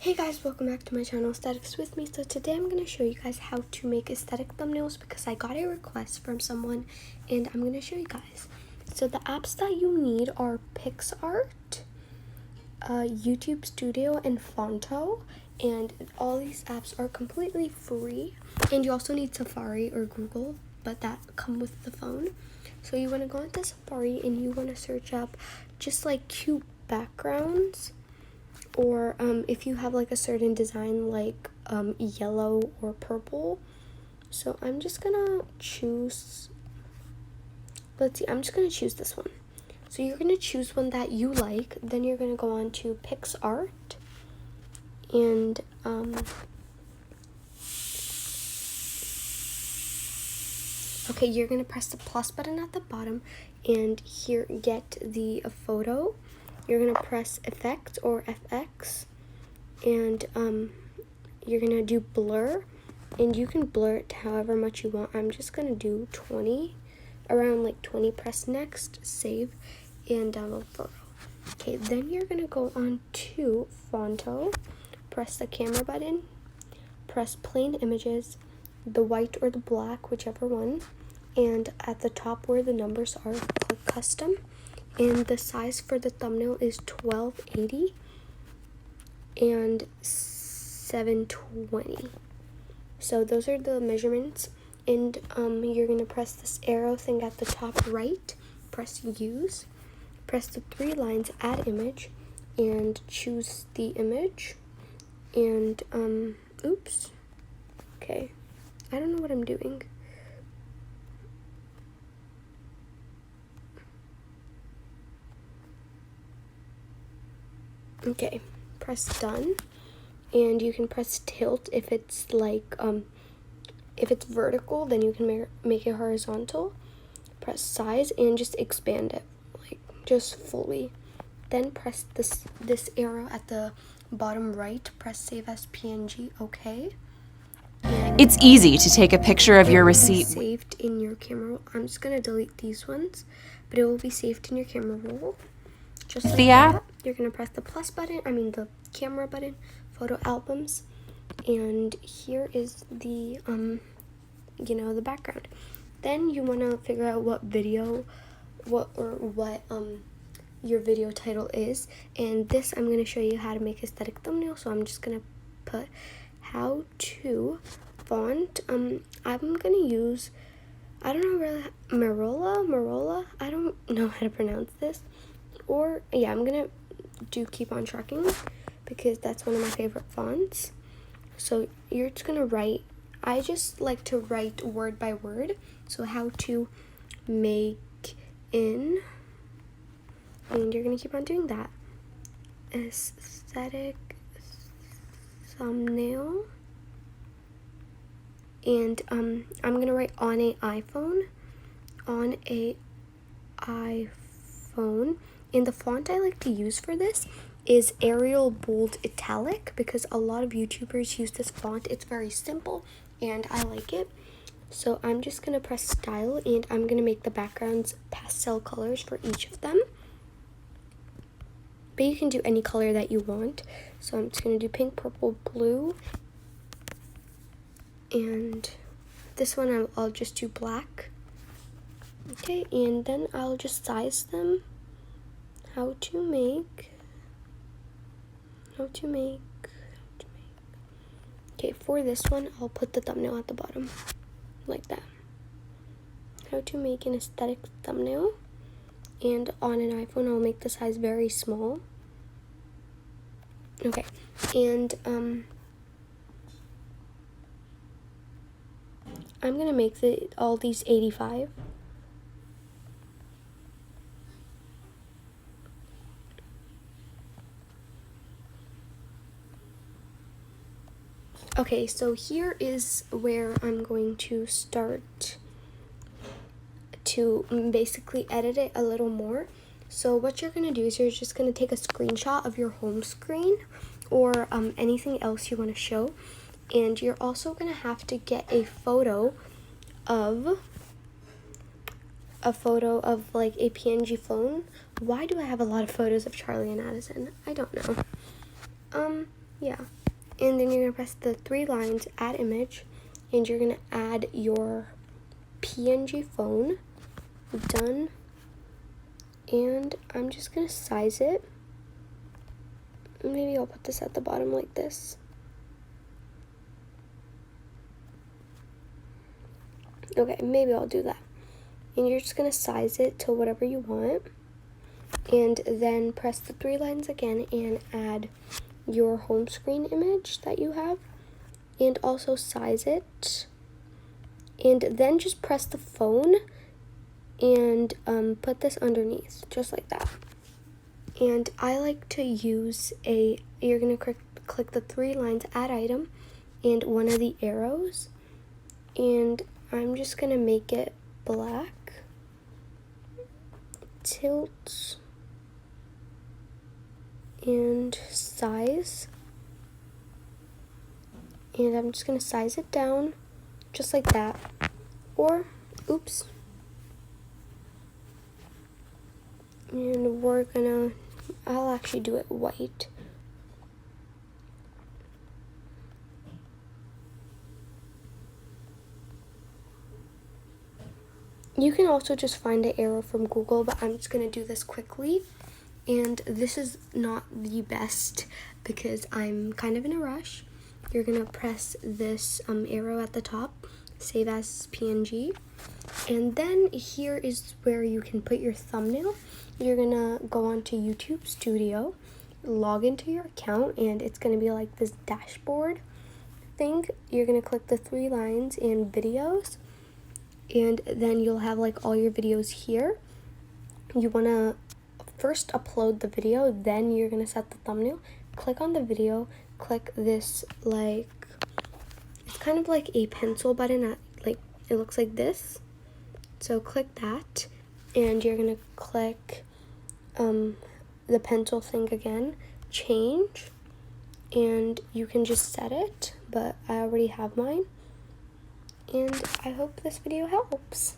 Hey guys, welcome back to my channel, Aesthetics with me. So today I'm going to show you guys how to make aesthetic thumbnails because I got a request from someone and I'm going to show you guys. So the apps that you need are picsart, YouTube Studio, and Fonto. And all these apps are completely free. And you also need Safari or Google, but that come with the phone. So you want to go into Safari and you want to search up just like cute backgrounds. Or if you have like a certain design like yellow or purple. So I'm just gonna choose, I'm just gonna choose this one. So you're gonna choose one that you like, then you're gonna go on to picsart and okay, you're gonna press the plus button at the bottom and here get the photo. You're gonna press effect or FX and you're gonna do blur, and you can blur it however much you want. I'm just gonna do 20, around like 20. Press next, save, and download photo. Okay, then you're gonna go on to Fonto, press the camera button, press plain images, the white or the black, whichever one, and at the top where the numbers are, click custom, and the size for the thumbnail is 1280 and 720. So those are the measurements, and you're gonna press this arrow thing at the top right, press use, press the 3 lines, add image, and choose the image, and oops, okay, I don't know what I'm doing. Okay, press done, and you can press tilt if it's like if it's vertical, then you can make it horizontal. Press size and just expand it, like just fully. Then press this arrow at the bottom right, press save as PNG, okay. And it's easy to take a picture of your receipt. Saved in your camera roll. I'm just gonna delete these ones, but it will be saved in your camera roll. Just like that. You're gonna press the plus button, the camera button, photo albums, and here is the the background. Then you want to figure out what your video title is, and this I'm going to show you how to make aesthetic thumbnail. So I'm just going to put how to font. I'm going to use, I don't know, really, Marola, I don't know how to pronounce this, or yeah, I'm going to do Keep on Trucking because that's one of my favorite fonts. So you're just going to write, I just like to write word by word. So how to make in, and you're going to keep on doing that. Aesthetic thumbnail. And I'm going to write on a iPhone. And the font I like to use for this is Arial Bold Italic because a lot of YouTubers use this font. It's very simple and I like it. So I'm just going to press style and I'm going to make the backgrounds pastel colors for each of them. But you can do any color that you want. So I'm just going to do pink, purple, blue. And this one I'll just do black. Okay, and then I'll just size them. How to make. Okay, for this one, I'll put the thumbnail at the bottom, like that. How to make an aesthetic thumbnail. And on an iPhone, I'll make the size very small. Okay, and I'm gonna make all these 85. Okay, so here is where I'm going to start to basically edit it a little more. So what you're going to do is you're just going to take a screenshot of your home screen or anything else you want to show. And you're also going to have to get a photo of like a PNG phone. Why do I have a lot of photos of Charlie and Addison? I don't know. Yeah. And then you're going to press the 3 lines, add image, and you're going to add your PNG phone. Done. And I'm just going to size it. Maybe I'll put this at the bottom like this. Okay, maybe I'll do that. And you're just going to size it to whatever you want. And then press the 3 lines again and add your home screen image that you have. And also size it. And then just press the phone and put this underneath, just like that. And I like to use you're going to click the 3 lines, add item, and one of the arrows. And I'm just going to make it black. Tilt. And size. And I'm just going to size it down, just like that. Or, oops. And I'll actually do it white. You can also just find an arrow from Google, but I'm just going to do this quickly. And this is not the best because I'm kind of in a rush. You're going to press this arrow at the top, save as PNG. And then here is where you can put your thumbnail. You're going to go onto YouTube Studio, log into your account, and it's going to be like this dashboard thing. You're going to click the 3 lines and videos, and then you'll have like all your videos here. You want to first upload the video, then you're going to set the thumbnail. Click on the video, click this, like, it's kind of like a pencil button, like it looks like this. So click that, and you're going to click the pencil thing again, change, and you can just set it, but I already have mine. And I hope this video helps.